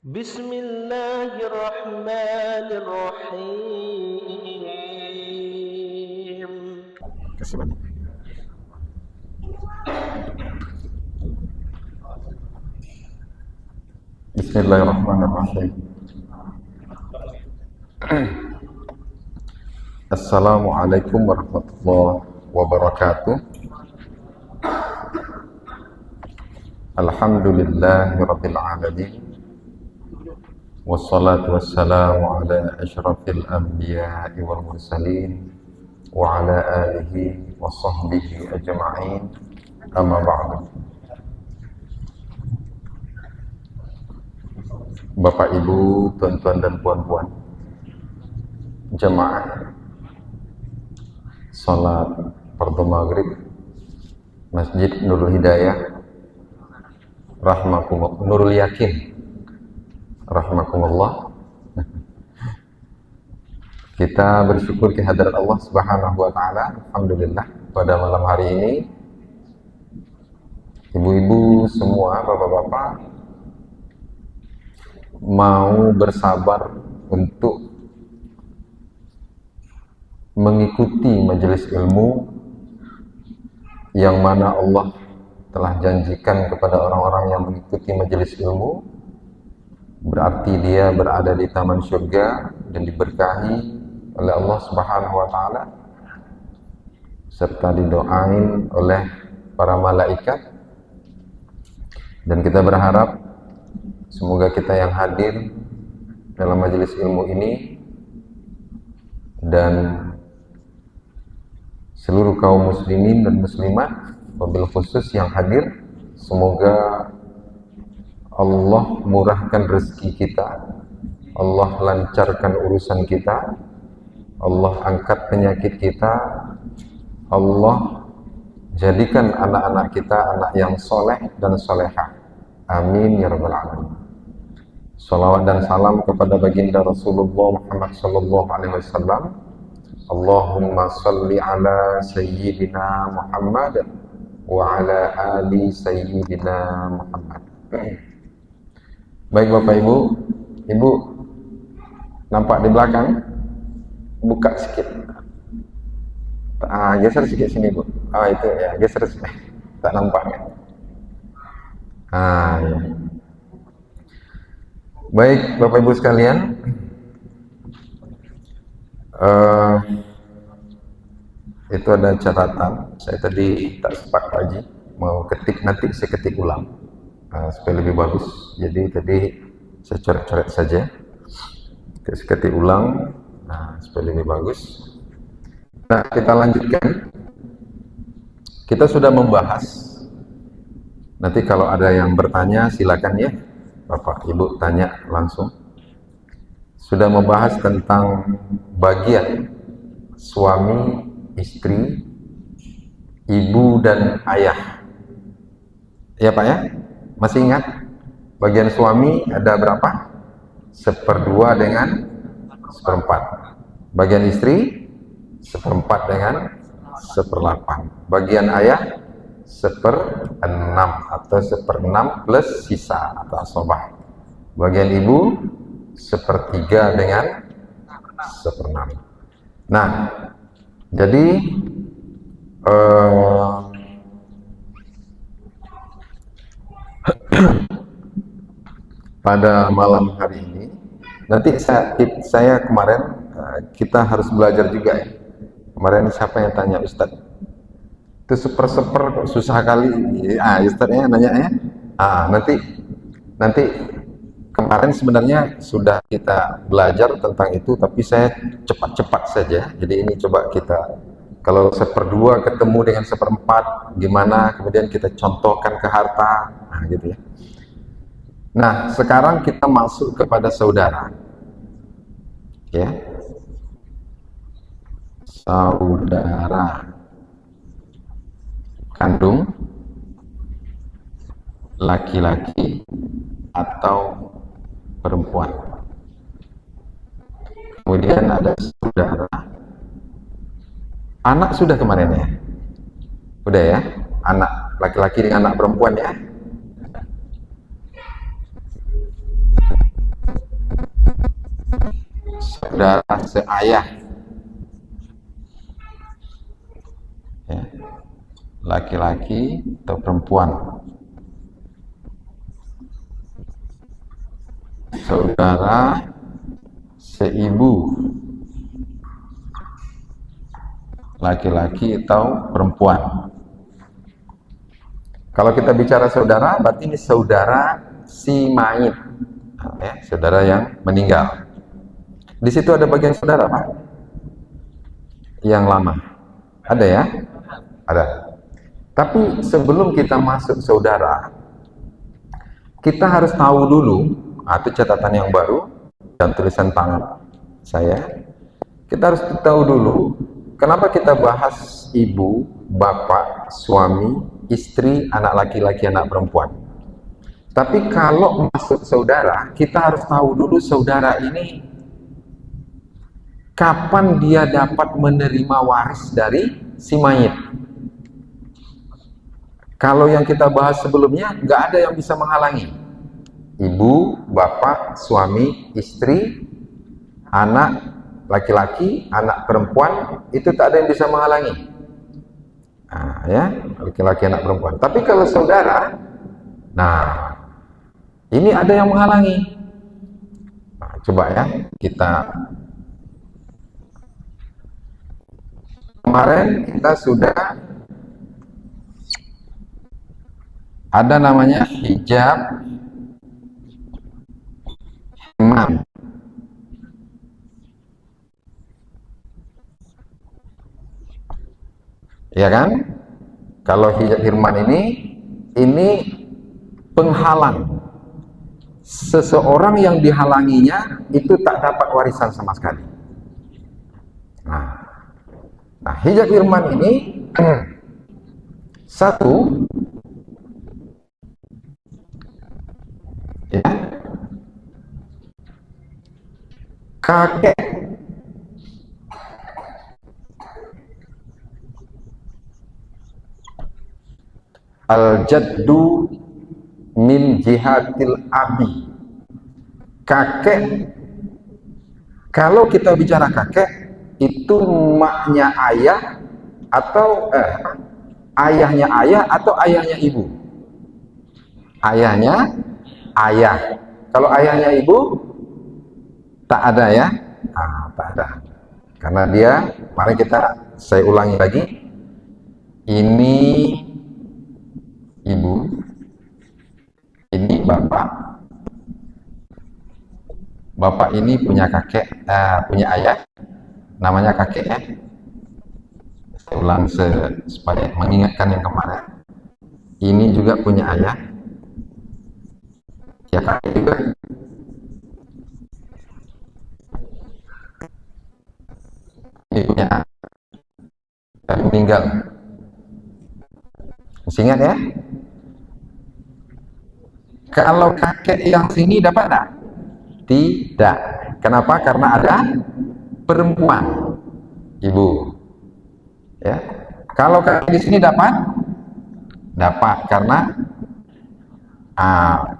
Bismillahirrahmanirrahim. Kasih banyak. Bismillahirrahmanirrahim. Assalamualaikum warahmatullahi wabarakatuh. Alhamdulillahirabbil alamin. Wassalatu wassalamu ala asyrafil anbiya'i wal mursalin wa ala alihi wa sahbihi ajma'in. Amma ba'du. Bapak Ibu, tuan-tuan dan puan-puan, jemaah salat fardu maghrib Masjid Nurul Hidayah rahmakumullah, Nurul Yakin rahmakumullah. Kita bersyukur kehadirat Allah Subhanahu wa taala. Alhamdulillah pada malam hari ini ibu-ibu semua, bapak-bapak mau bersabar untuk mengikuti majelis ilmu yang mana Allah telah janjikan kepada orang-orang yang mengikuti majelis ilmu, berarti dia berada di taman surga dan diberkahi oleh Allah Subhanahu wa taala serta didoain oleh para malaikat. Dan kita berharap semoga kita yang hadir dalam majelis ilmu ini dan seluruh kaum muslimin dan muslimat, wabil khusus yang hadir, semoga Allah murahkan rezeki kita, Allah lancarkan urusan kita, Allah angkat penyakit kita, Allah jadikan anak-anak kita anak yang soleh dan solehah. Amin ya rabbal alamin. Salawat dan salam kepada baginda Rasulullah Muhammad sallallahu alaihi wasallam. Allahumma salli ala sayyidina Muhammad wa ala ali sayyidina Muhammad. Baik Bapak Ibu, Ibu nampak di belakang? Buka sedikit. Geser sedikit sini Bu. Itu ya, geser sedikit. Tak nampak kan? Ya. Baik Bapak Ibu sekalian, itu ada catatan. Saya tadi tak sempat pagi mau ketik, nanti saya ketik ulang supaya lebih bagus. Jadi tadi saya coret-coret saja, saya ketik ulang supaya lebih bagus. Nah, kita lanjutkan. Kita sudah membahas. Nanti kalau ada yang bertanya silakan ya, Bapak Ibu tanya langsung. Sudah membahas tentang bagian suami, istri, ibu dan ayah. Ya Pak ya? Masih ingat? Bagian suami ada berapa? 1/2 dengan 1/4. Bagian istri 1/4 dengan 1/8. Bagian ayah 1/6 atau 1/6 plus sisa atau asobah. Bagian ibu 1/3 dengan 1/6. Nah, jadi pada malam hari ini, nanti saya kemarin kita harus belajar juga ya. Kemarin siapa yang tanya Ustadz? Itu seper kok susah kali. Ustadznya nanya ya. Nanti kemarin sebenarnya sudah kita belajar tentang itu, tapi saya cepat-cepat saja. Jadi ini coba kita, kalau 1/2 ketemu dengan 1/4 gimana, kemudian kita contohkan ke harta, gitu ya. Nah, sekarang kita masuk kepada saudara. Ya. Saudara kandung, laki-laki atau perempuan. Kemudian ada saudara anak, sudah kemarin ya? Udah ya? Anak laki-laki dengan anak perempuan ya? saudara seayah, ya, laki-laki atau perempuan, saudara seibu, laki-laki atau perempuan. Kalau kita bicara saudara, berarti ini saudara si mayit, ya, saudara yang meninggal. Di situ ada bagian saudara, Pak? Yang lama. Ada ya? Ada. Tapi sebelum kita masuk saudara, kita harus tahu dulu, itu catatan yang baru dan tulisan tangan saya. Kita harus tahu dulu, kenapa kita bahas ibu, bapak, suami, istri, anak laki-laki, anak perempuan. Tapi kalau masuk saudara, kita harus tahu dulu saudara ini kapan dia dapat menerima waris dari si mayit. Kalau yang kita bahas sebelumnya, nggak ada yang bisa menghalangi. Ibu, bapak, suami, istri, anak laki-laki, anak perempuan, itu tak ada yang bisa menghalangi. Nah, ya, laki-laki, anak perempuan. Tapi kalau saudara, nah, ini ada yang menghalangi. Nah, coba ya, kita kemarin kita sudah ada namanya hijab hirman. Ya kan? Kalau hijab hirman ini penghalang. Seseorang yang dihalanginya itu tak dapat warisan sama sekali. Nah, hijab hirman ini satu, ya, kakek al-jaddu min jihatil abi. Kakek, kalau kita bicara kakek, itu maknya ayah atau ayahnya ayah atau ayahnya ibu? Ayahnya ayah. Kalau ayahnya ibu tak ada ya? Tak ada. Karena dia, mari saya ulangi lagi. Ini ibu, ini bapak. Bapak ini punya kakek, punya ayah. Namanya kakek ya. Saya ulang supaya mengingatkan yang kemarin. Ini juga punya ayah. Ya kakek juga. Ini punya dan meninggal. Masih ingat ya? Kalau kakek yang sini dapat tak? Tidak. Kenapa? Karena ada perempuan, ibu. Ya. Kalau kakek di sini dapat karena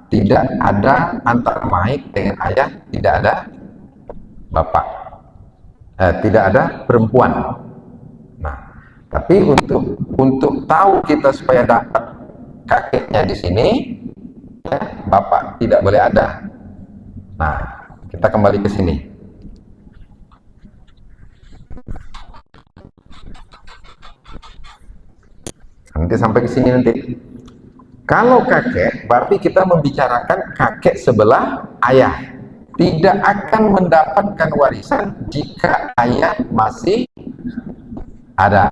tidak ada antara mayit dengan ayah, tidak ada bapak, tidak ada perempuan. Nah, tapi untuk tahu kita supaya dapat kakeknya di sini, ya, bapak tidak boleh ada. Nah, kita kembali ke sini. Nanti sampai ke sini nanti. Kalau kakek, berarti kita membicarakan kakek sebelah ayah. Tidak akan mendapatkan warisan jika ayah masih ada.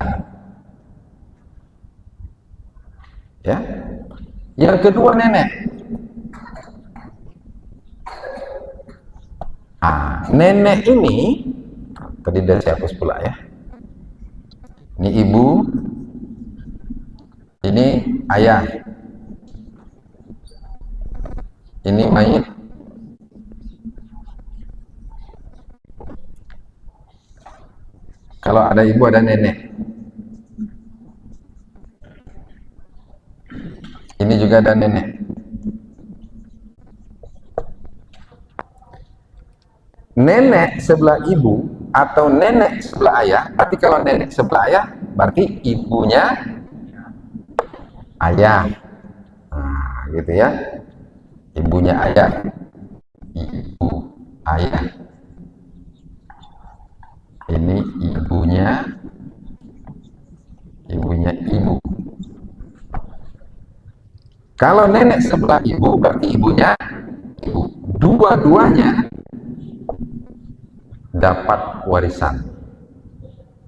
Ya. Yang kedua nenek. Nenek ini tadi udah saya hapus pula ya. Ini ibu, ini ayah, ini mayit. Kalau ada ibu ada nenek. Ini juga ada nenek. nenek sebelah ibu atau nenek sebelah ayah. Berarti kalau nenek sebelah ayah berarti ibunya ayah. Nah, gitu ya. Ibunya ayah. Ibu ayah. Ini ibunya ibu. Kalau nenek sebelah ibu berarti ibunya ibu. Dua-duanya dapat warisan.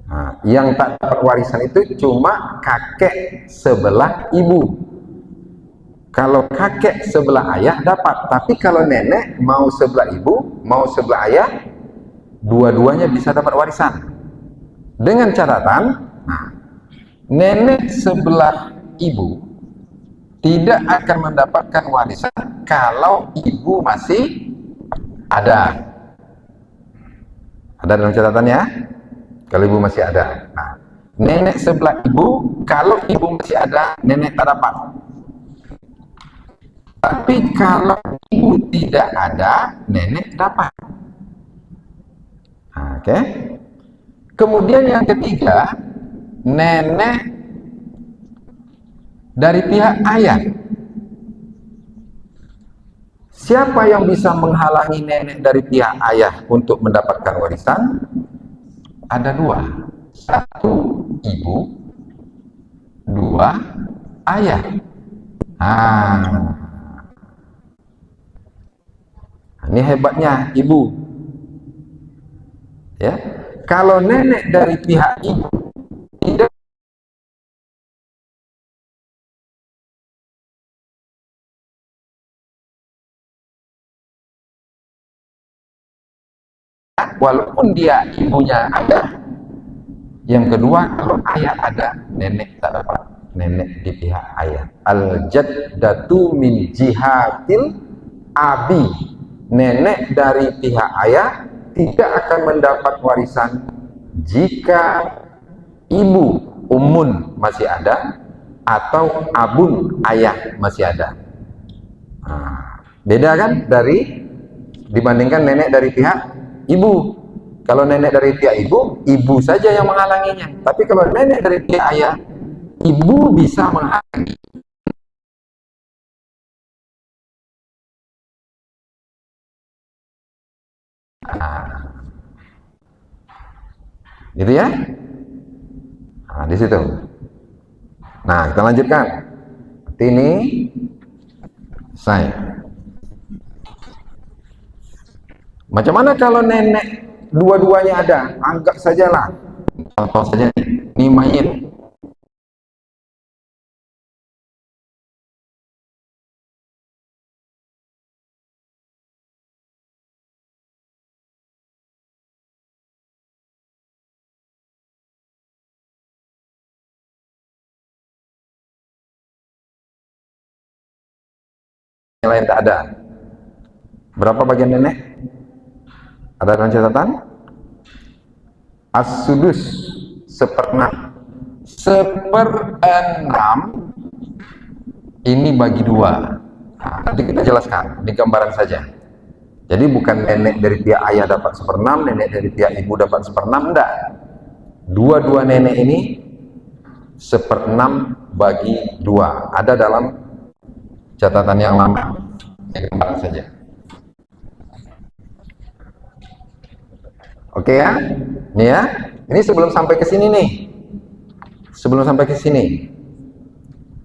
Nah, yang tak dapat warisan itu cuma kakek sebelah ibu. Kalau kakek sebelah ayah dapat, tapi kalau nenek mau sebelah ibu, mau sebelah ayah, dua-duanya bisa dapat warisan. Dengan catatan, nah, nenek sebelah ibu tidak akan mendapatkan warisan kalau ibu masih ada. Ada dalam catatannya? Kalau ibu masih ada. Nah, nenek sebelah ibu, kalau ibu masih ada, nenek tak dapat. Tapi kalau ibu tidak ada, nenek dapat. Oke. Kemudian yang ketiga, nenek dari pihak ayah. Siapa yang bisa menghalangi nenek dari pihak ayah untuk mendapatkan warisan? Ada dua. Satu, ibu. Dua, ayah. Ini hebatnya ibu. Ya, kalau nenek dari pihak ibu tidak walaupun dia ibunya ada. Yang kedua, kalau ayah ada, nenek tak dapat. Nenek di pihak ayah. Al-jaddatu min jihatil abi. Nenek dari pihak ayah tidak akan mendapat warisan jika ibu ummun masih ada atau abun ayah masih ada. Beda kan dari dibandingkan nenek dari pihak ibu. Kalau nenek dari pihak ibu, ibu saja yang menghalanginya. Tapi kalau nenek dari pihak ayah, ibu bisa menghalangi. Gitu ya? Di situ. Nah, kita lanjutkan. Ini saya. Macam mana kalau nenek dua-duanya ada? Anggap sajalah. Contoh saja nih, ini mayit. Yang lain tak ada. Berapa bagian nenek? Ada dalam catatan? As-sudus, seperenam. Seperenam ini bagi dua. Nanti kita jelaskan di gambaran saja. Jadi bukan nenek dari pihak ayah dapat seperenam, nenek dari pihak ibu dapat seperenam, enggak. Dua-dua nenek ini seperenam bagi dua. Ada dalam catatan yang lama. Gambaran saja. Oke ya? Ini ya. Ini sebelum sampai ke sini nih. Sebelum sampai ke sini.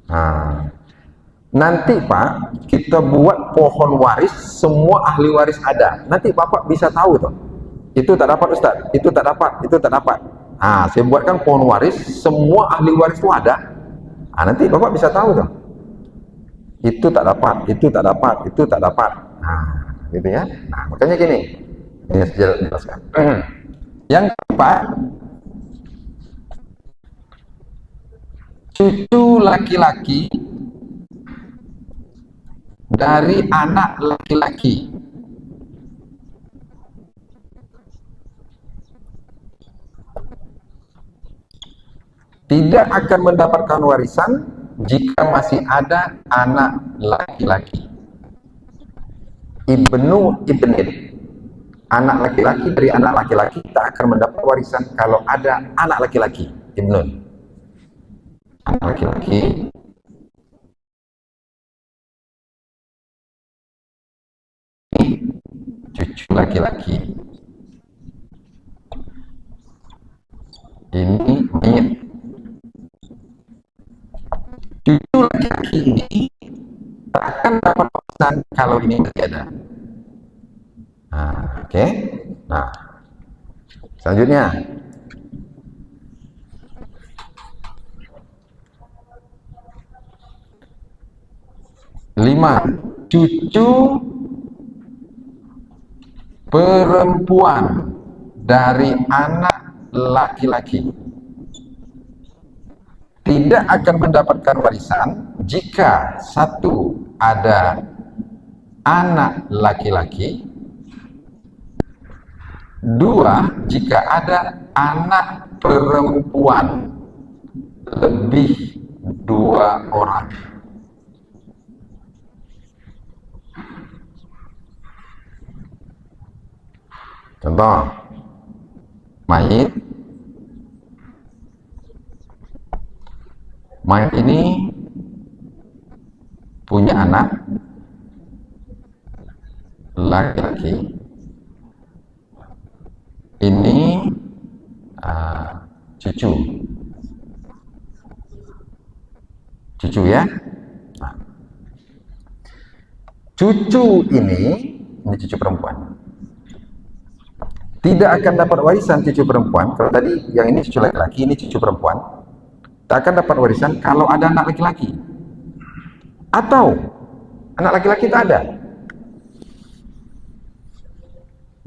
Nah, nanti Pak, kita buat pohon waris, semua ahli waris ada. Nanti Bapak bisa tahu tuh. Itu tak dapat Ustaz, itu tak dapat, itu tak dapat. Saya buatkan pohon waris, semua ahli waris itu ada. Nanti Bapak bisa tahu tuh. Itu tak dapat, itu tak dapat, itu tak dapat. Gitu ya. Makanya gini. Ini saya jelaskan. Yang keempat, cucu laki-laki dari anak laki-laki tidak akan mendapatkan warisan jika masih ada anak laki-laki. Ibnu ibnin. anak laki-laki dari anak laki-laki tak akan mendapat warisan kalau ada anak laki-laki. Ibnun, anak laki-laki cucu laki-laki ini mayit. Cucu laki-laki ini tak akan dapat warisan kalau ini tidak ada. Nah, oke. Nah, selanjutnya lima, cucu perempuan dari anak laki-laki tidak akan mendapatkan warisan jika satu ada anak laki-laki, dua jika ada anak perempuan lebih dua orang. Contoh, mayit ini punya anak laki-laki, ini cucu ya. Nah, cucu ini cucu perempuan, tidak akan dapat warisan. Cucu perempuan, kalau tadi yang ini cucu laki-laki, ini cucu perempuan, tak akan dapat warisan kalau ada anak laki-laki atau anak laki-laki tak ada,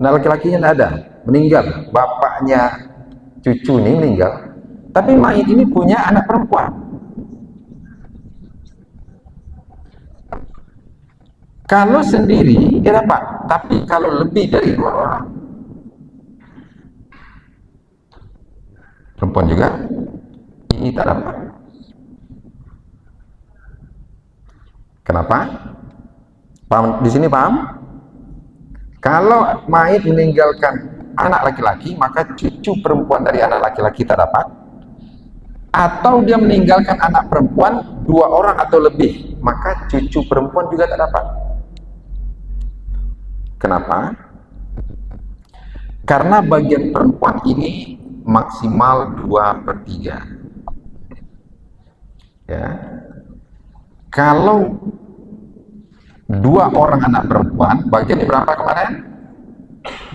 anak laki-lakinya tak ada, meninggal, bapaknya cucu ini meninggal, tapi mayit ini punya anak perempuan. Kalau sendiri dia dapat, tapi kalau lebih dari dua orang, perempuan juga, ini tak dapat. Kenapa? Paham? Di sini paham? Kalau mayit meninggalkan anak laki-laki, maka cucu perempuan dari anak laki-laki tak dapat. Atau dia meninggalkan anak perempuan dua orang atau lebih, maka cucu perempuan juga tak dapat. Kenapa? Karena bagian perempuan ini maksimal 2/3. Ya. Kalau dua orang anak perempuan, bagiannya berapa kemarin?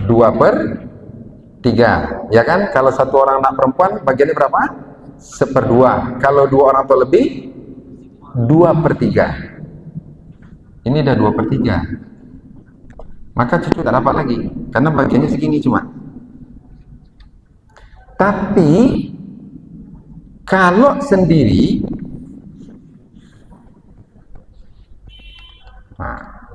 2/3, ya kan? Kalau satu orang anak perempuan, bagiannya berapa? 1/2. Kalau dua orang atau lebih, 2/3. Ini udah 2/3. Maka cucu tak dapat lagi, karena bagiannya segini cuma. Tapi kalau sendiri, nah,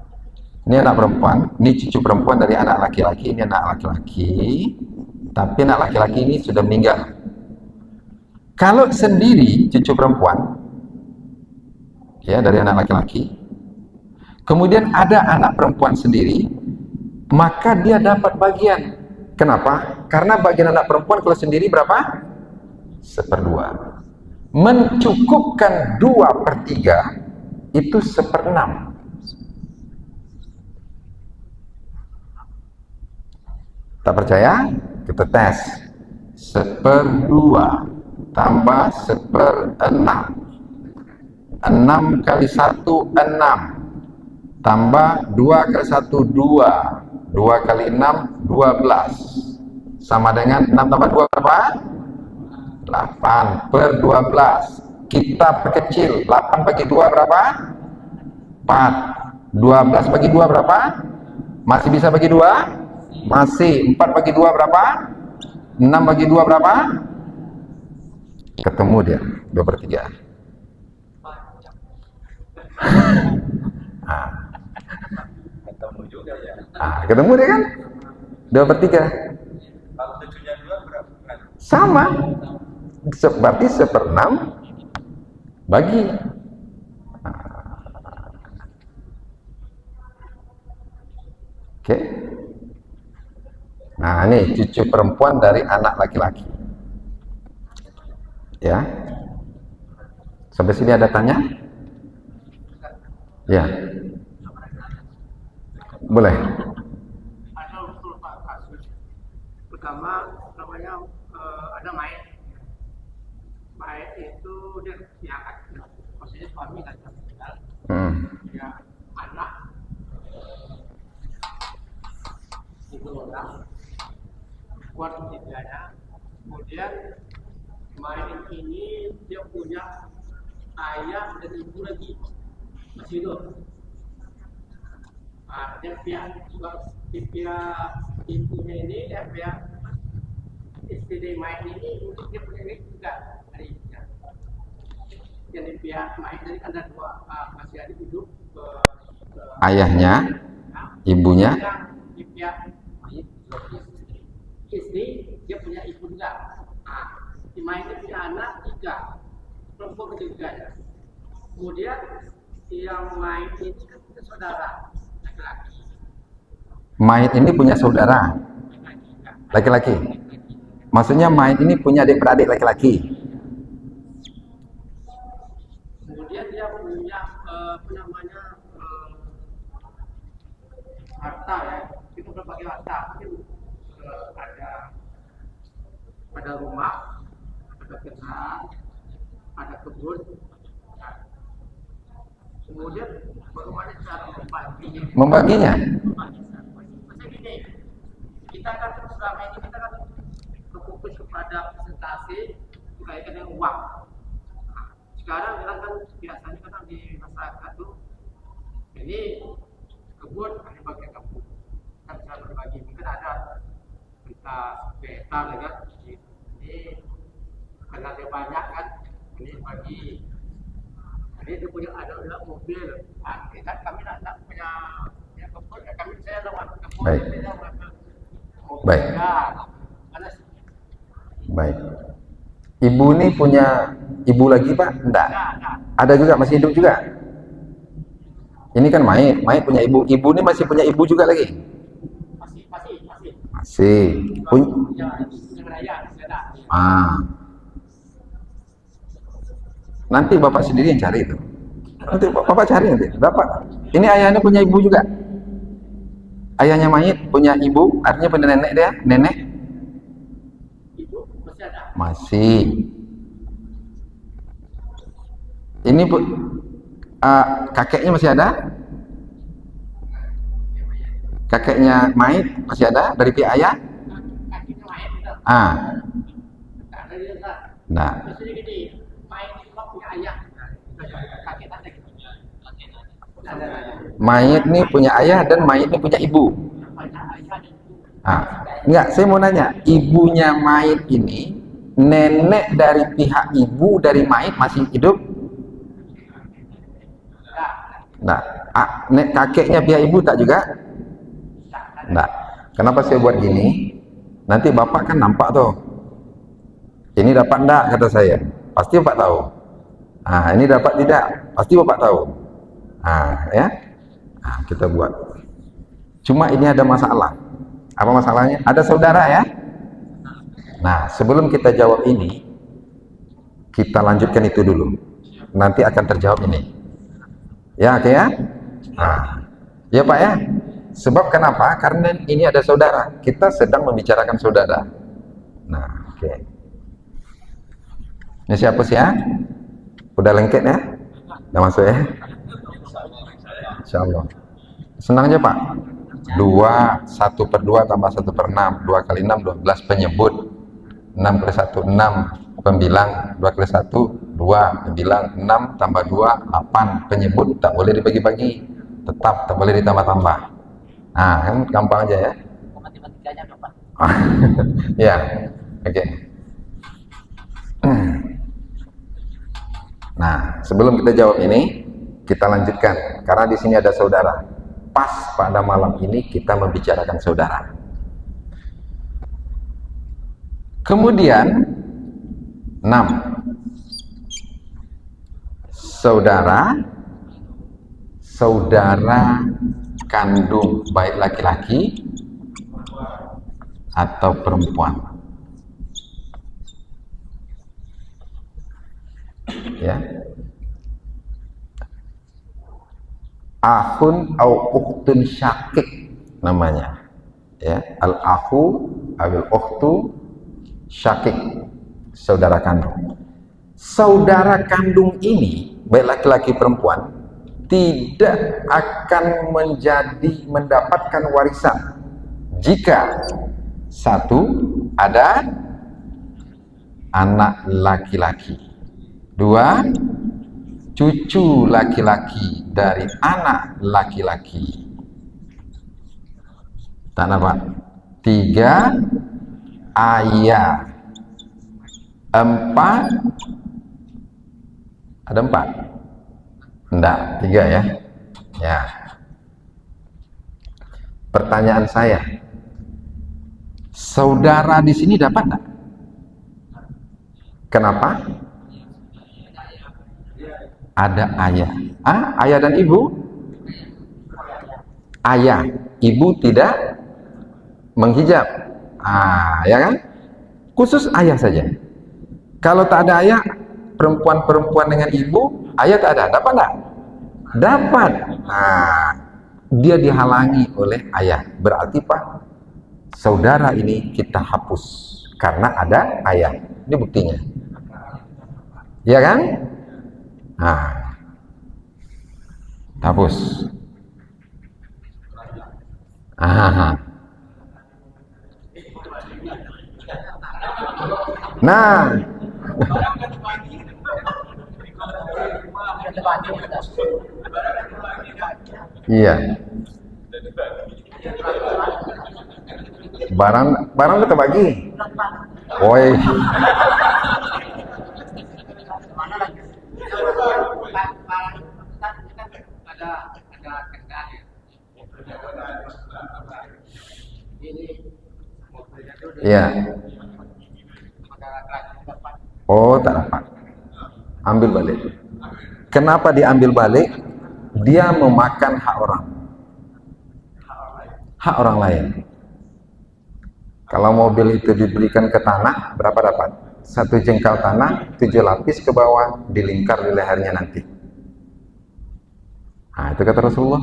ini anak perempuan, ini cucu perempuan dari anak laki-laki, ini anak laki-laki, tapi anak laki-laki ini sudah meninggal. Kalau sendiri cucu perempuan, ya, dari anak laki-laki, kemudian ada anak perempuan sendiri, maka dia dapat bagian. Kenapa? Karena bagian anak perempuan kalau sendiri berapa? 1/2. Mencukupkan 2/3 itu 1/6. Tak percaya? Kita tes. 1/2 tambah 1/6. 6 kali 1 6, tambah 2 kali 1 2, 2 kali 6 12, sama dengan 6 tambah 2 berapa? 8/12. Kita perkecil, 8 bagi 2 berapa? 4. 12 bagi 2 berapa? Masih bisa bagi 2? Masih. 4 bagi 2 berapa? 6 bagi 2 berapa? Ketemu dia, 2/3. Ketemu juga ya. Ketemu dia kan? 2/3. Kalau cucunya 2 berapa? Sama. Berarti 1/6 bagi. Oke. Nah, ini cucu perempuan dari anak laki-laki. Ya. Sampai sini ada tanya? Ya. Boleh. Ada beberapa kasus. Pertama, namanya ada mayat. Mayat itu dia diangkat, maksudnya suami dan meninggal. Ya anak itu orang kuat tiganya. Kemudian mayat ini dia punya ayah dan ibu lagi masih hidup. Dia pihak ibunya ini, dia pihak istri mayat ini untuk dia punya ini juga dari ibunya. Jadi pihak mayat tadi ada dua, masih ada hidup Ayahnya, ibunya. Di pihak mayat istri dia punya ibu juga. Di mayat itu punya anak tiga, perempuan ketiga ya. Kemudian yang mayat ini kan punya saudara laki-laki. Mayit ini punya saudara laki-laki. Maksudnya mayit ini punya adik-beradik laki-laki. Kemudian dia punya apa namanya harta ya, itu berbagai harta. Mungkin ada rumah, ada kendaraan, ada kebun. Kemudian bagaimana cara Membaginya? Maksudnya gini, kita kan selama ini kita kan berfokus kepada presentasi berkaitan dengan uang. Sekarang kita kan biasanya kan di masyarakat tuh ini kebun ada bagian kebun kan bisa berbagi, mungkin ada kita beta kan ini karena dia banyak kan ini bagi. Jadi dia punya ada mobil, kita kami tidak punya kebun, kami saya lewat kebun. Baik. Baik. Baik. Ibu ini punya ibu lagi Pak? Enggak. Ada juga, masih hidup juga. Ini kan mayit punya ibu. Ibu ini masih punya ibu juga lagi? Masih. Nanti Bapak sendiri yang cari itu. Nanti Bapak cari nanti. Bapak. Ini ayahnya punya ibu juga. Ayahnya mayit punya ibu, artinya punya nenek dia, nenek. Ibu masih ada. Masih. Ini kakeknya masih ada? Kakeknya mayit masih ada dari pihak ayah? Kakeknya mayit betul. Ada dia tak. Nah. Maksudnya gini, mayit itu punya ayah. Kakek tak ada gitu. Mayit ini punya ayah dan mayit ini punya ibu. Enggak, saya mau nanya, ibunya mayit ini, nenek dari pihak ibu dari mayit masih hidup? Nah, kakeknya pihak ibu tak juga? Nah, kenapa saya buat gini? Nanti Bapak kan nampak tuh. Ini dapat enggak kata saya? Pasti Bapak tahu. Ini dapat tidak? Pasti Bapak tahu. Ya. Kita buat. Cuma ini ada masalah. Apa masalahnya? Ada saudara ya? Nah, sebelum kita jawab ini, kita lanjutkan itu dulu. Nanti akan terjawab ini. Ya, oke ya? Ya Pak ya? Sebab kenapa? Karena ini ada saudara. Kita sedang membicarakan saudara. Nah, oke. Ini siapa sih ya? Udah lengket ya? Udah masuk ya? Insyaallah. Senang aja Pak. 2, 1/2 tambah 1/6, 2 kali 6, 12 penyebut. 6 kali 1, 6 pembilang, 2 kali 1, 2 pembilang, 6 tambah 2, 8 penyebut. Tak boleh dibagi-bagi, tetap tak boleh ditambah-tambah. Kan gampang aja ya. Matematikanya Pak. Ya, oke. Nah, sebelum kita jawab ini, kita lanjutkan. Karena di sini ada saudara. Pas pada malam ini kita membicarakan saudara. Kemudian 6. Saudara kandung baik laki-laki, atau perempuan. Ya. Akhun au ukhtun syakik namanya. Ya, al-akhu awil ukhtu syakik, saudara kandung. Saudara kandung ini, baik laki-laki perempuan, tidak akan mendapatkan warisan jika satu, ada anak laki-laki, dua, cucu laki-laki dari anak laki-laki, tak nampak, tiga, ayah, empat, ada empat? Enggak, tiga ya. Ya. Pertanyaan saya, saudara di sini dapat enggak? Kenapa? Ada ayah. Ayah dan ibu? Ayah, ibu tidak menghijab. Ya kan? Khusus ayah saja. Kalau tak ada ayah, perempuan-perempuan dengan ibu, ayah tak ada. Dapat enggak? Dapat. Dia dihalangi oleh ayah. Berarti Pak, saudara ini kita hapus karena ada ayah. Ini buktinya. Ya kan? Hapus. Nah, iya. Barang kita bagi. Woi. Iya. Oh, tak dapat. Ambil balik. Kenapa diambil balik? Dia memakan hak orang. Hak orang lain. Kalau mobil itu diberikan ke tanah, berapa dapat? 1 jengkal tanah, 7 lapis ke bawah, dilingkar di lehernya nanti. Itu kata Rasulullah.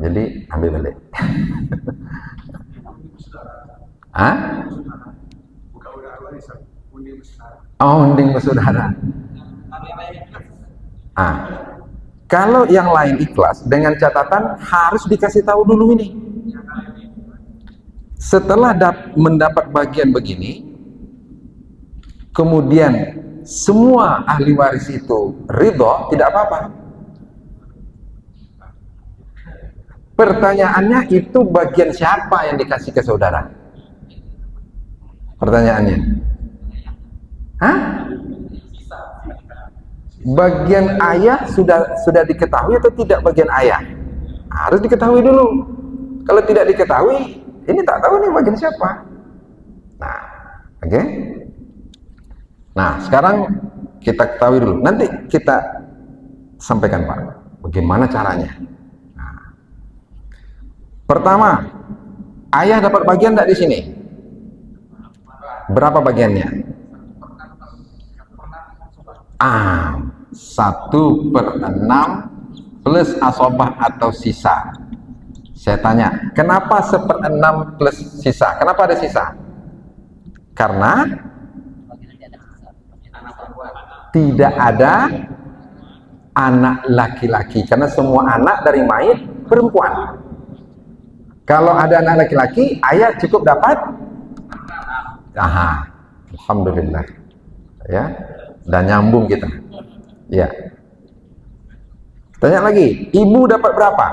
Jadi ambil balik. Unding bersaudara. Kalau yang lain ikhlas, dengan catatan harus dikasih tahu dulu ini. Setelah mendapat bagian begini, kemudian semua ahli waris itu ridho, tidak apa-apa. Pertanyaannya, itu bagian siapa yang dikasih ke saudara? Pertanyaannya, bagian ayah sudah diketahui atau tidak bagian ayah? Harus diketahui dulu. Kalau tidak diketahui, ini tak tahu nih bagian siapa. Oke. Nah, sekarang kita ketahui dulu. Nanti kita sampaikan Pak, bagaimana caranya. Pertama, ayah dapat bagian tidak di sini? Berapa bagiannya? 1/6 plus asobah atau sisa. Saya tanya, kenapa 1/6 plus sisa? Kenapa ada sisa? Karena tidak ada anak laki-laki, karena semua anak dari mayit perempuan. Kalau ada anak laki-laki, ayah cukup dapat. Alhamdulillah. Ya, dan nyambung kita. Ya. Tanya lagi, ibu dapat berapa?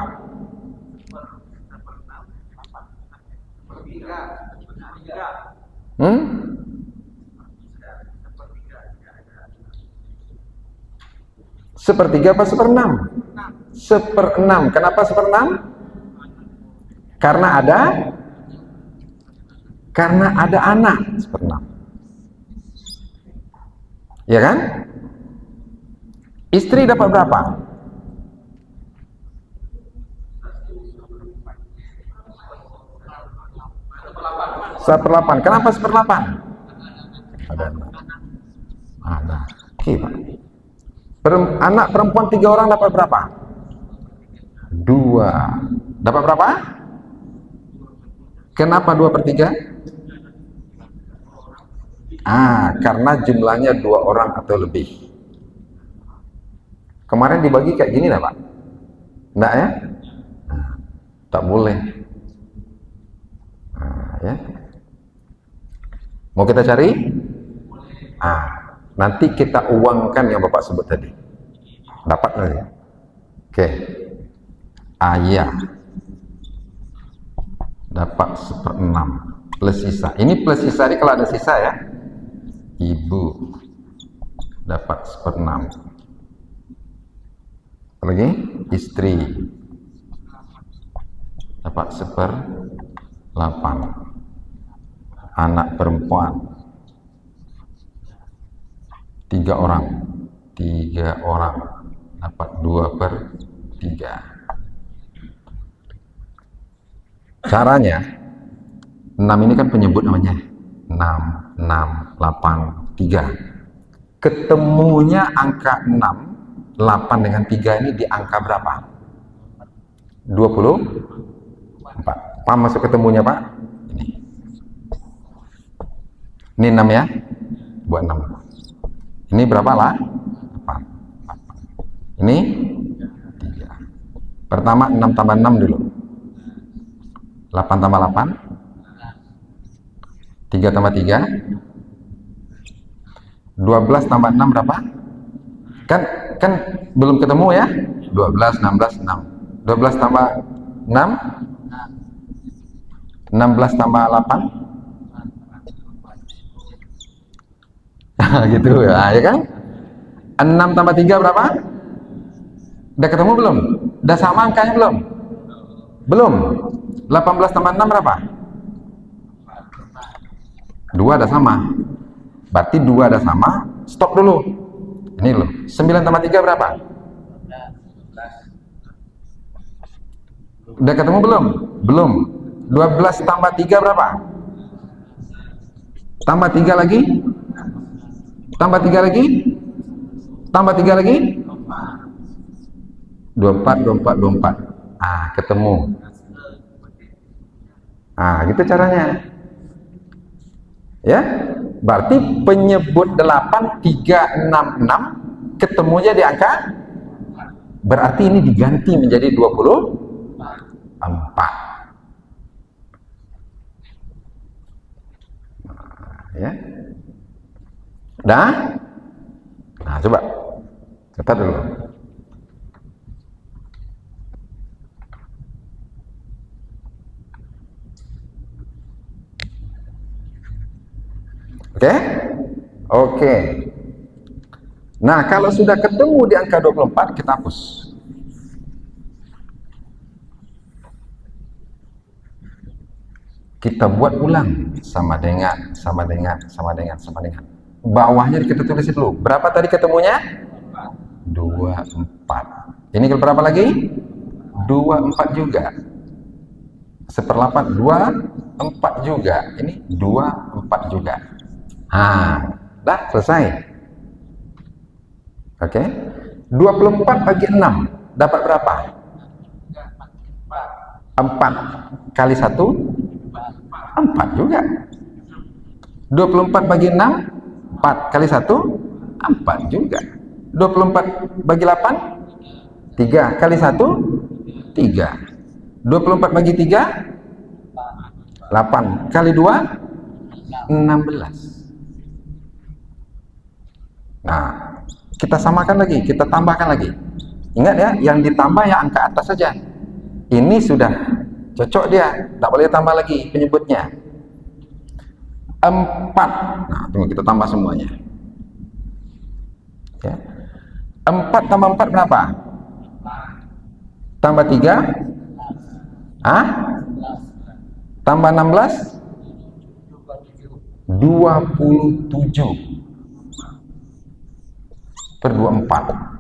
Sepertiga apa 1/6? 1/6. Kenapa 1/6? Karena ada anak. 1/6. Ya kan? Istri dapat berapa? 1/8. Kenapa 1/8? Ada. Oke, Pak. Anak perempuan 3 orang dapat berapa? 2. Dapat berapa? Kenapa 2/3? Karena jumlahnya 2 orang atau lebih. Kemarin dibagi kayak gini lah, Pak. Enggak ya? Tak boleh. Ya. Mau kita cari? Nanti kita uangkan yang Bapak sebut tadi. Dapat nggak ya? Oke. Ayah dapat 1/6 plus sisa. Ini plus sisa ini kalau ada sisa ya. Ibu dapat 1/6. Lagi istri dapat 1/8. Anak perempuan 3 orang dapat 2/3. Caranya 6 ini kan penyebut namanya 6, 8, 3. Ketemunya angka 6, 8 dengan 3 ini di angka berapa? 24. Paham masuk ketemunya, Pak? Ini 6 ya? Buat 6. Ini berapa lah? 8. Ini 3. Pertama 6 tambah 6 dulu. 8 tambah 8. 3 tambah 3. 12 tambah 6 berapa? Kan belum ketemu ya? 12, 16, 6. 12 tambah 6. 16 tambah 8. Gitu ya, ya kan? 6 tambah 3 berapa? Udah ketemu belum? Udah sama angkanya belum? Belum. 18 tambah 6 berapa? 2 ada sama. Berarti 2 ada sama. Stop dulu. Ini loh. 9 tambah 3 berapa? Udah ketemu belum? Belum. 12 tambah 3 berapa? Tambah 3 lagi? Tambah 3 lagi? Tambah 3 lagi? 24, 24, 24. Ketemu. Gitu caranya. Ya? Berarti penyebut 8, 3, 6, 6 ketemunya di angka, berarti ini diganti menjadi 24. Ya. Dah? Coba catat dulu. Oke? Oke. Nah, kalau sudah ketemu di angka 24, kita hapus. Kita buat ulang sama dengan. Bawahnya kita tulis dulu. Berapa tadi ketemunya? 24. Ini berapa lagi? 24 juga. 1/8, 24 juga. Ini 24 juga. Dah selesai. Oke. 24 bagi 6 dapat berapa? 4 kali 1 4 juga. 24 bagi 6 4 kali 1 4 juga. 24 bagi 8 3 kali 1 3. 24 bagi 3 8 kali 2 16. Nah, kita samakan lagi, kita tambahkan lagi. Ingat ya, yang ditambah yang angka atas saja. Ini sudah cocok dia, tak boleh tambah lagi penyebutnya. 4. Nah, tunggu kita tambah semuanya. Ya. 4 tambah 4 berapa? Tambah 3? Tambah 16? 27 per 24.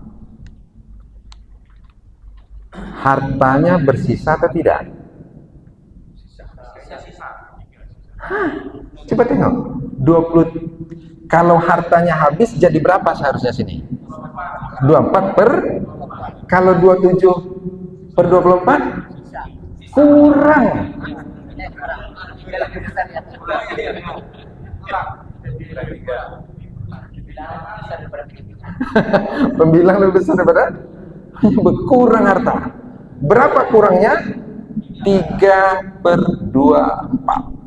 Hartanya bersisa atau tidak? Coba tengok. 20. Kalau hartanya habis jadi berapa seharusnya sini? 24 per, kalau 27 per 24 kurang. Pembilang lebih besar daripada berkurang harta. Berapa kurangnya? 3 per 24.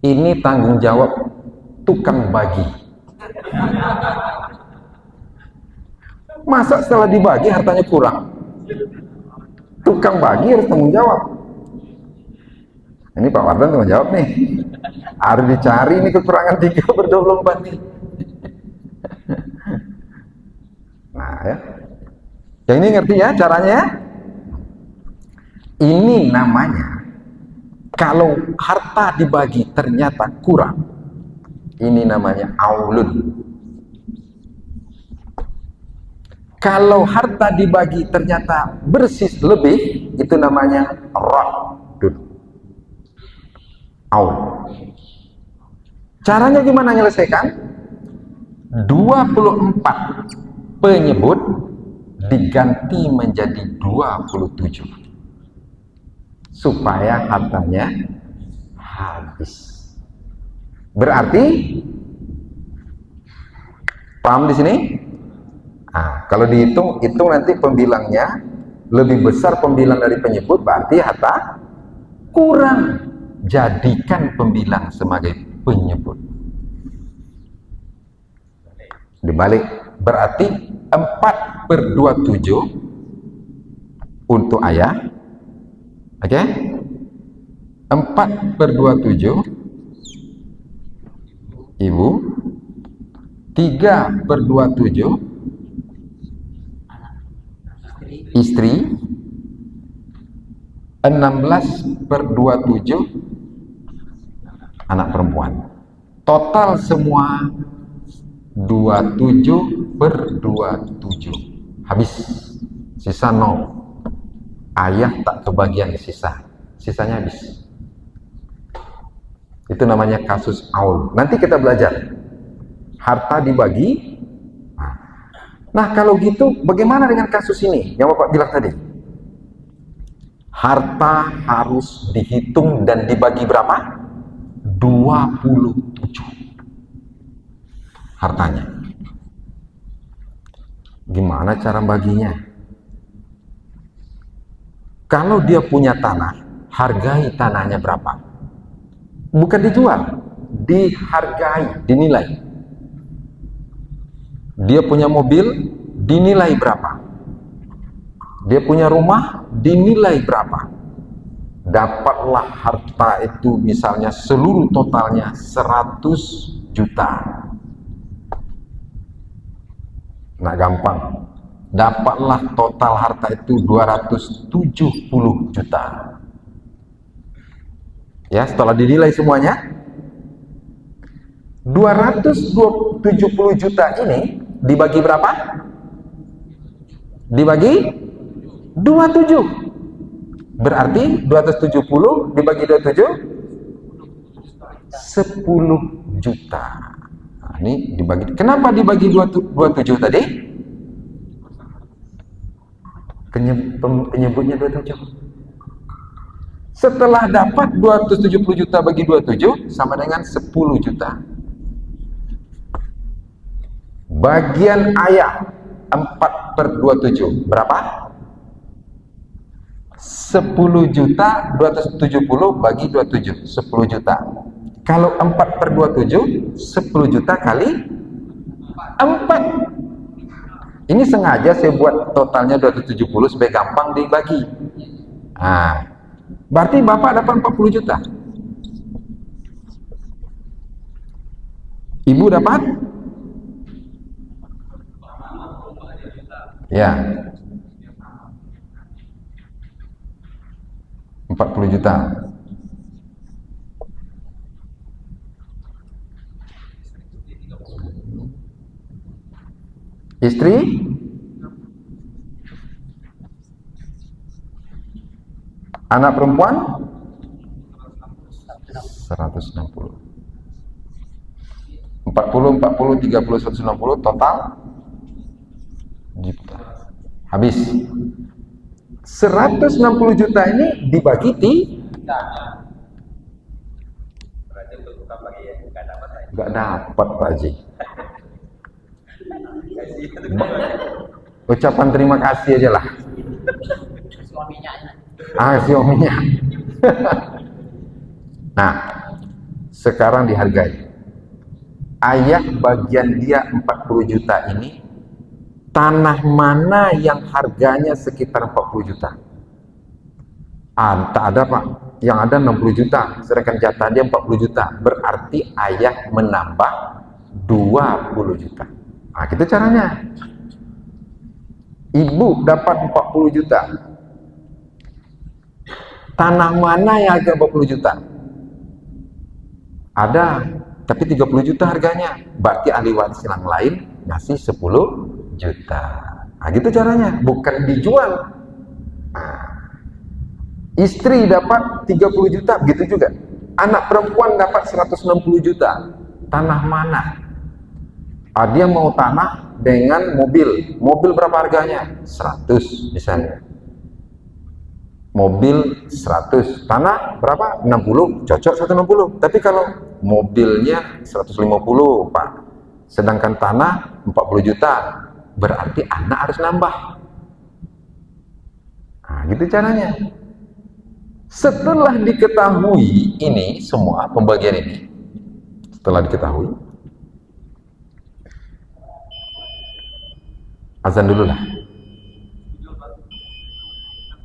Ini tanggung jawab tukang bagi. Masa setelah dibagi hartanya kurang? Tukang bagi harus tanggung jawab. Ini Pak Wardan tanggung jawab nih. Harus dicari ini kekurangan 3 per 24 nih. Nah ya. Yang ini ngerti ya caranya? Ini namanya kalau harta dibagi ternyata kurang. Ini namanya aulun. Kalau harta dibagi ternyata bersis lebih, itu namanya raddun. Aul. Caranya gimana menyelesaikan? 24 penyebut diganti menjadi 27 supaya hartanya habis. Berarti paham di sini? Nah, kalau dihitung, hitung nanti pembilangnya lebih besar pembilang dari penyebut, berarti harta kurang. Jadikan pembilang sebagai penyebut. Dibalik, berarti 4 per 27 untuk ayah. Oke? 4 per 27 ibu, 3 per 27 istri, 16 per 27 anak perempuan. Total semua 27 per 27. Habis. Sisa 0. Ayah tak kebagian sisa. Sisanya habis. Itu namanya kasus aul. Nanti kita belajar. Harta dibagi. Nah, kalau gitu bagaimana dengan kasus ini yang Bapak bilang tadi? Harta harus dihitung dan dibagi berapa? 27 hartanya. Gimana cara baginya? Kalau dia punya tanah, hargai tanahnya berapa? Bukan dijual, dihargai, dinilai. Dia punya mobil, dinilai berapa? Dia punya rumah, dinilai berapa? Dapatlah harta itu misalnya seluruh totalnya 100 juta. Nah, gampang. Dapatlah total harta itu 270 juta. Ya, setelah dinilai semuanya, 270 juta ini dibagi berapa? Dibagi 27. Berarti 270 dibagi 27 10 juta. Nah, ini dibagi. Kenapa dibagi 27 tadi? Penyebutnya 27. Setelah dapat 270 juta bagi 27 sama dengan 10 juta. Bagian ayah 4 per 27 berapa? 10 juta 270 bagi 27 10 juta. Kalau 4 per 27 10 juta kali 4. Ini sengaja saya buat totalnya 270 supaya gampang dibagi. Nah, berarti Bapak dapat 40 juta. Ibu dapat? Ya. 40 juta. Istri Anak perempuan 160. 40, 40, 30, 160 total juta. Habis. 160 juta ini dibagi Berarti untuk tukar lagi ya, nggak dapat ya. nggak dapat Pak Haji. Kasih. Ucapan terima kasih aja lah. Suaminya. Suaminya. Nah, sekarang dihargai. Ayah bagian dia 40 juta ini, tanah mana yang harganya sekitar 40 juta? Tak ada Pak, yang ada 60 juta, sedangkan jatah dia 40 juta. Berarti ayah menambah 20 juta. Nah, gitu caranya. Ibu dapat 40 juta. Tanah mana yang harga 40 juta? Ada, tapi 30 juta harganya. Berarti ahli waris yang lain ngasih 10 juta. Nah, gitu caranya, bukan dijual. Nah, istri dapat 30 juta, begitu juga. Anak perempuan dapat 160 juta. Tanah mana? Dia mau tanah dengan mobil. Mobil berapa harganya? 100 misalnya. Mobil 100. Tanah berapa? 60. Cocok 160. Tapi kalau mobilnya 150, Pak. Sedangkan tanah 40 juta. Berarti anak harus nambah. Nah, gitu caranya. Setelah diketahui ini semua pembagian ini, setelah diketahui, azan dulu lah.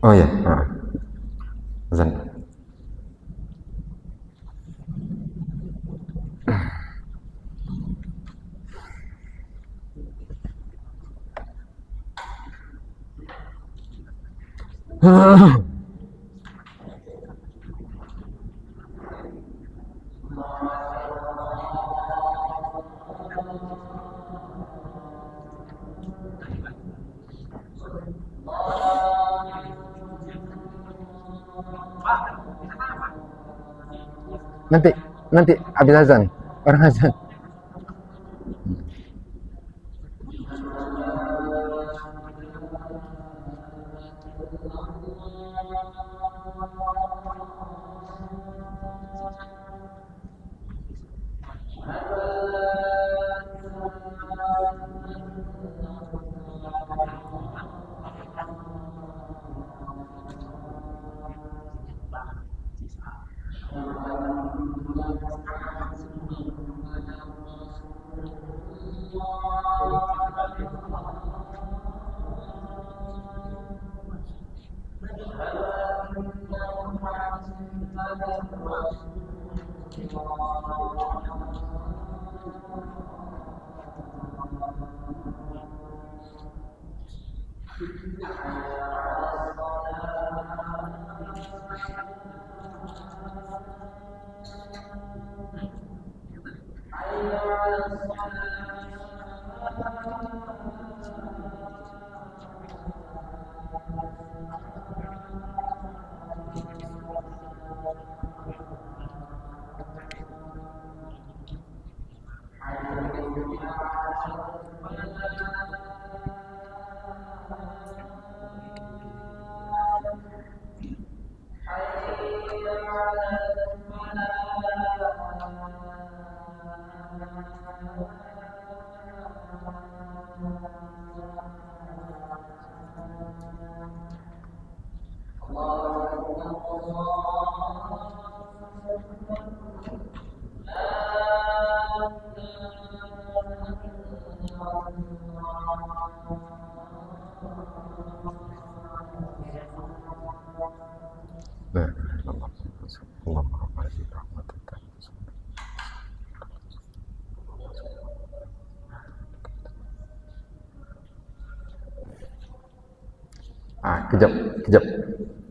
Oh ya, azan. Nanti habis azan, orang azan.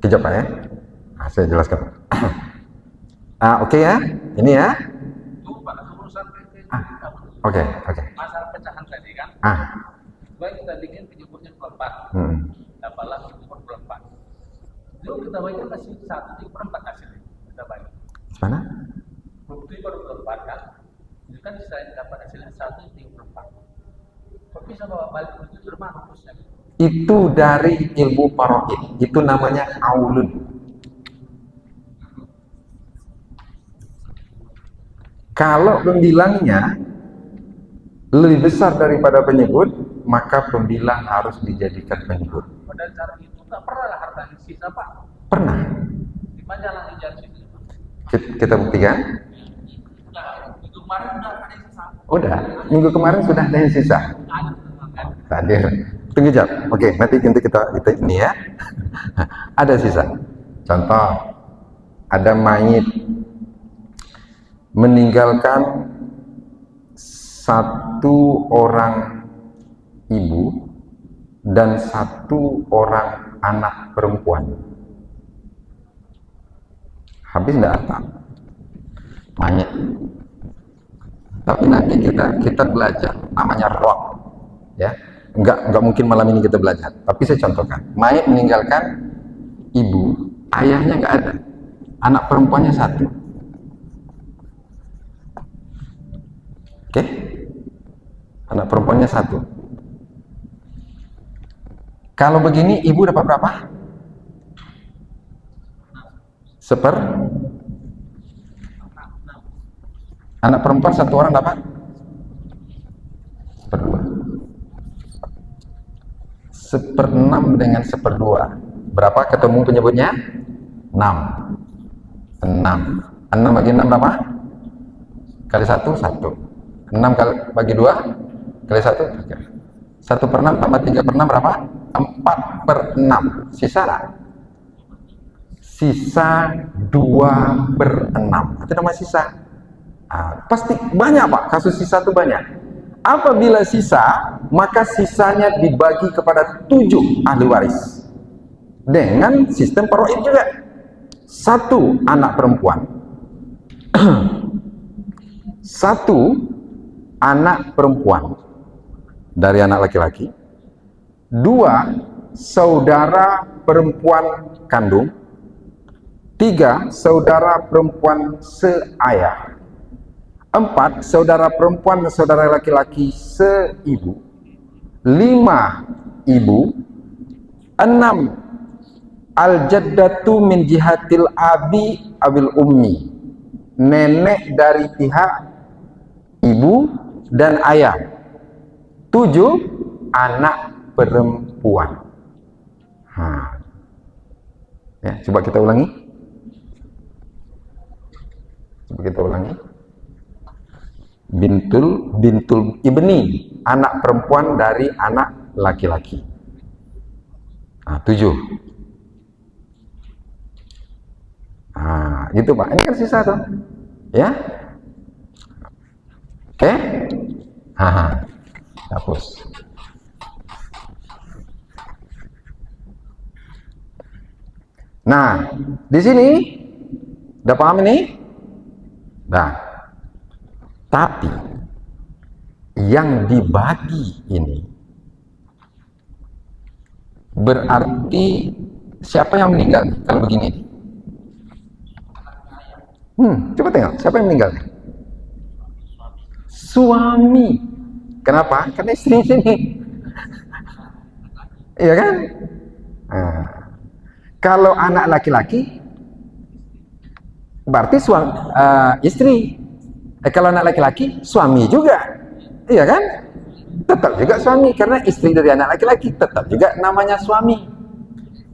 Kejap Pak ya. Saya jelaskan. Oke ya, ini ya. Oke. Masalah pecahan tadi kan. Baik kita bikin penyebutnya 24. Dapatlah 24. Dulu kita bagi masih 1/4 hasilnya. Kita bagi. Mana? Bukti baru keempat kan? Itu kan selain dapat hasilnya 1/4. Tapi sama balik itu bermana rumusnya? Itu dari ilmu faraid. Itu namanya aulun. Kalau pembilangnya lebih besar daripada penyebut, maka pembilang harus dijadikan penyebut. Padahal cara itu nggak pernah lah harta yang sisa Pak. Pernah. Di mana jalan yang sisa? Kita buktikan. Nah, itu kemarin udah ada yang sisa. Udah, minggu kemarin sudah ada yang sisa. Tadi. Tunggu jap. Oke, nanti kita ini ya. Ada sisa. Contoh, ada mayit meninggalkan satu orang ibu dan satu orang anak perempuan. Habis enggak harta? Mayit. Tapi nanti kita belajar namanya roh, ya. Enggak mungkin malam ini kita belajar. Tapi saya contohkan. Mayit meninggalkan ibu, ayahnya enggak ada. Anak perempuannya satu. Oke? Anak perempuannya satu. Kalau begini ibu dapat berapa? Anak perempuan satu orang dapat? 1/6 dengan 1/2. Berapa ketemu penyebutnya? 6. 6 bagi 6 berapa? Kali 1, 1. 6 bagi 2 kali 1, 3. 1/6 tambah 3/6 berapa? 4/6. Sisa 2/6. Itu namanya sisa. Pasti banyak Pak, kasus sisa itu banyak. Apabila sisa, maka sisanya dibagi kepada 7 ahli waris dengan sistem faraid juga. 1 anak perempuan, 1 anak perempuan dari anak laki-laki, 2 saudara perempuan kandung, 3 saudara perempuan seayah, 4 saudara perempuan dan saudara laki-laki seibu, 5 ibu, 6 al-jaddatu min jihatil abi abil ummi, nenek dari pihak ibu dan ayah, 7 anak perempuan. Ya, coba kita ulangi. Bintul ibni, anak perempuan dari anak laki-laki. 7. Gitu Pak. Ini kan sisa tuh. Ya. Oke. Hapus. Nah, di sini udah paham ini? Nah, tapi yang dibagi ini berarti siapa yang meninggal kalau begini? Coba tengok, siapa yang meninggal? Suami. Kenapa? Karena istri sini. Iya kan? Kalau anak laki-laki berarti istri. Kalau anak laki-laki, suami juga. Iya kan? Tetap juga suami, karena istri dari anak laki-laki tetap juga namanya suami.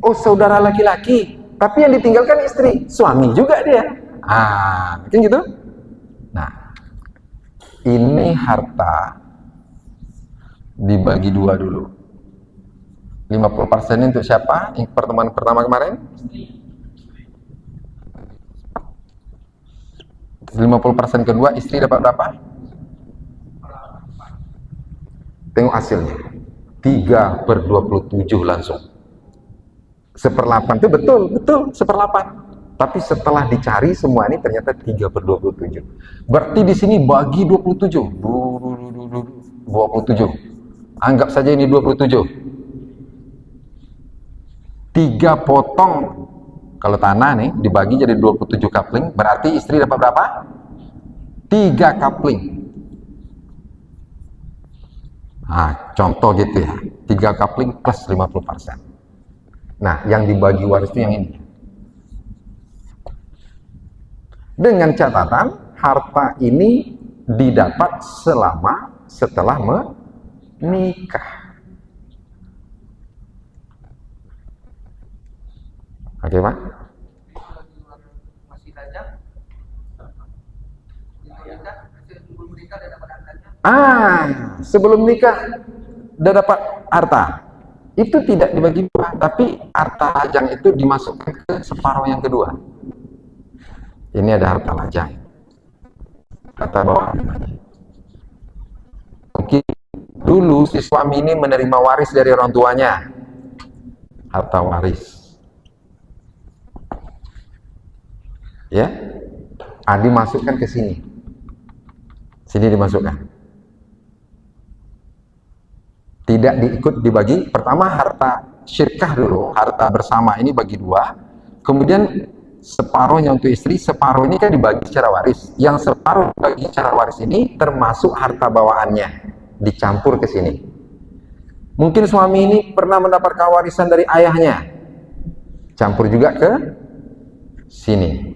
Oh, saudara laki-laki, tapi yang ditinggalkan istri, suami juga dia. Kan gitu. Nah, ini harta dibagi 2 dulu. 50% untuk siapa? Yang pertemuan pertama kemarin? 50% kedua, istri dapat berapa? Tengok hasilnya. 3/27 langsung. 1/8 itu betul 1/8. Tapi setelah dicari semua ini ternyata 3/27. Berarti di sini bagi 27. 27. Anggap saja ini 27. 3 potong Kalau tanah nih dibagi jadi 27 coupling, berarti istri dapat berapa? 3 coupling. Nah, contoh gitu ya, 3 coupling plus 50%. Nah, yang dibagi waris itu yang ini. Dengan catatan, harta ini didapat setelah menikah. Oke, Pak? Masih lajang. Sebelum menikah dia dapat hartanya. Sebelum nikah udah dapat harta. Itu tidak dibagi dua, tapi harta lajang itu dimasukkan ke separuh yang kedua. Ini ada harta lajang. Harta bawaan. Mungkin dulu si suami ini menerima waris dari orang tuanya. Harta waris. Ya, dimasukkan ke sini. Sini dimasukkan. Tidak diikut dibagi. Pertama harta syirkah dulu, harta bersama ini bagi dua. Kemudian separuhnya untuk istri, separuh ini kan dibagi secara waris. Yang separuh bagi secara waris ini termasuk harta bawaannya, dicampur ke sini. Mungkin suami ini pernah mendapatkan warisan dari ayahnya, campur juga ke sini.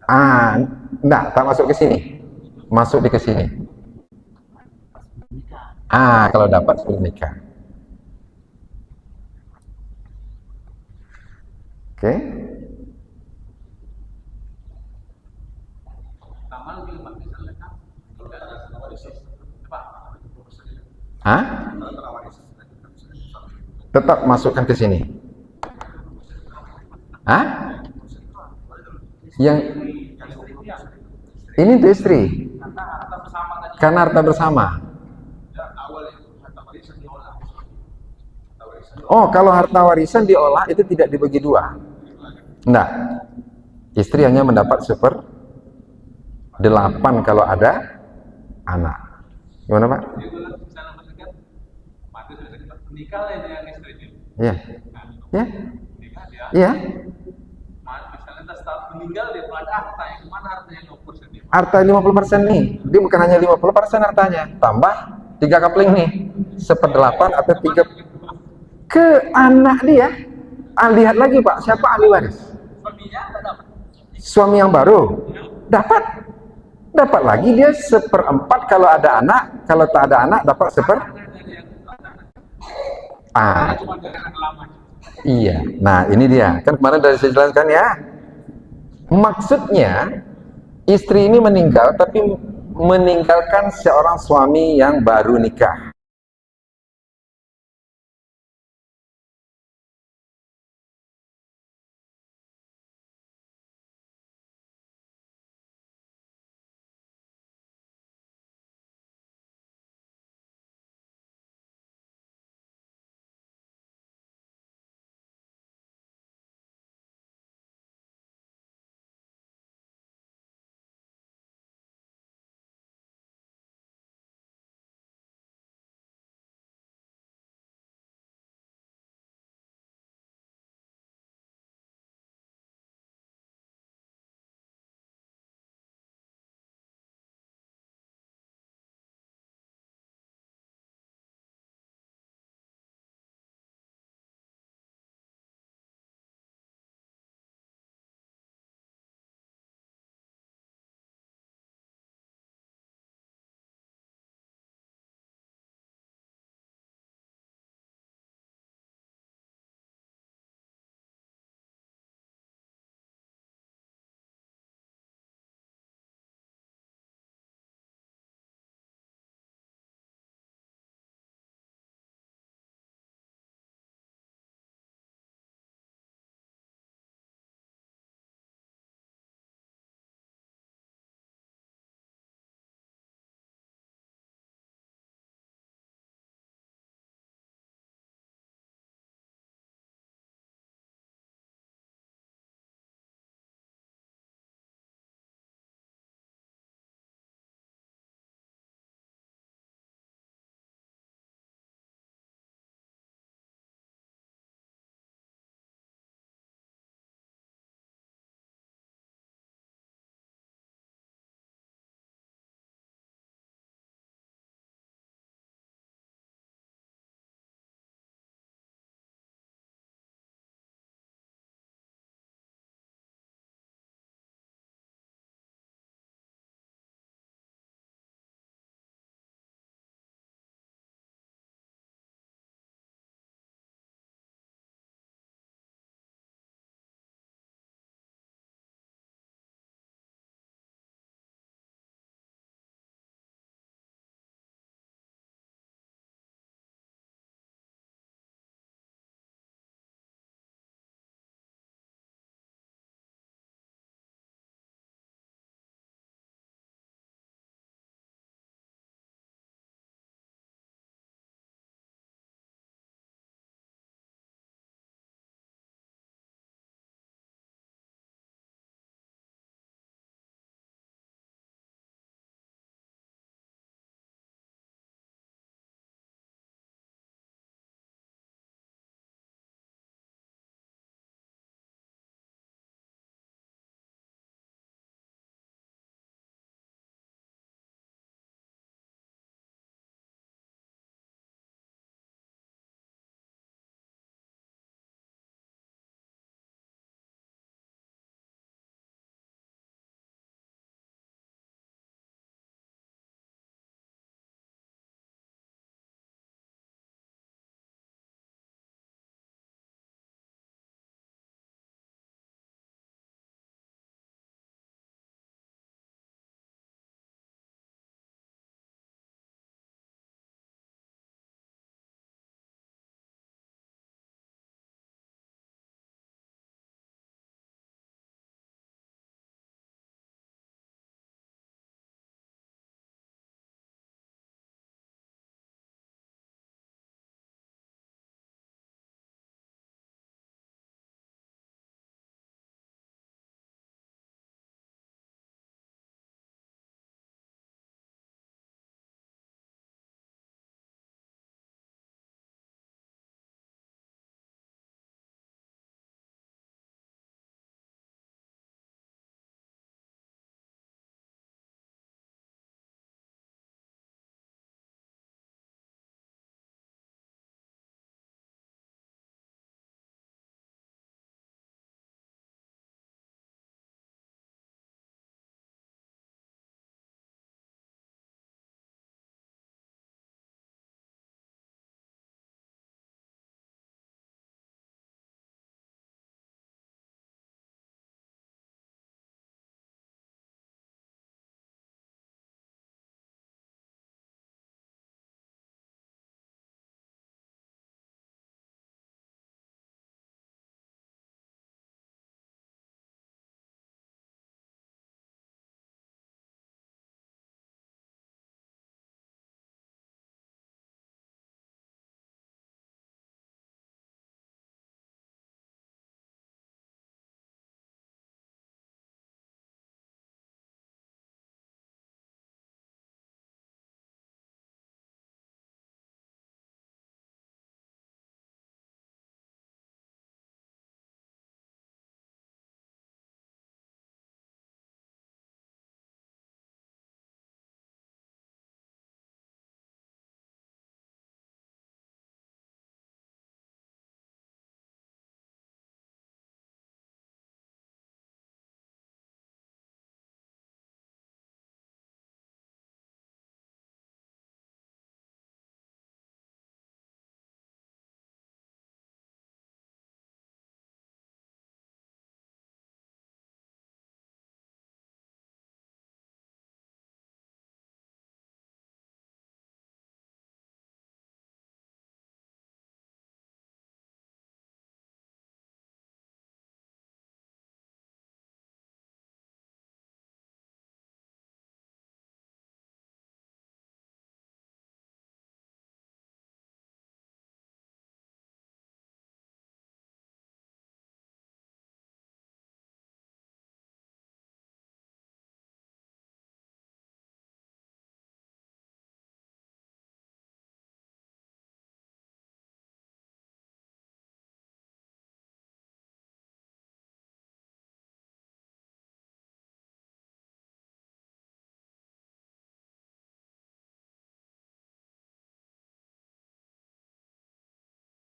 Enggak, tak masuk ke sini. Masuk di ke sini. Kalau dapat sebelum nikah. Oke. Tetap masukkan ke sini. Yang ini untuk istri. Karena harta bersama. Oh, kalau harta warisan diolah itu tidak dibagi dua. Enggak. Istri hanya mendapat 1/8 kalau ada anak. Gimana, Pak? Iya. Ya. Iya. Harta 50% nih. Dia bukan hanya 50% hartanya, tambah 3 coupling nih. 1/8 atau 3 ke anak dia. Lihat lagi, Pak, siapa ahli waris? Suami yang baru dapat lagi dia 1/4 kalau ada anak, kalau tak ada anak dapat 1/4. Iya. Nah, ini dia. Kan kemarin dari saya jelaskan ya. Maksudnya istri ini meninggal tapi meninggalkan seorang suami yang baru nikah.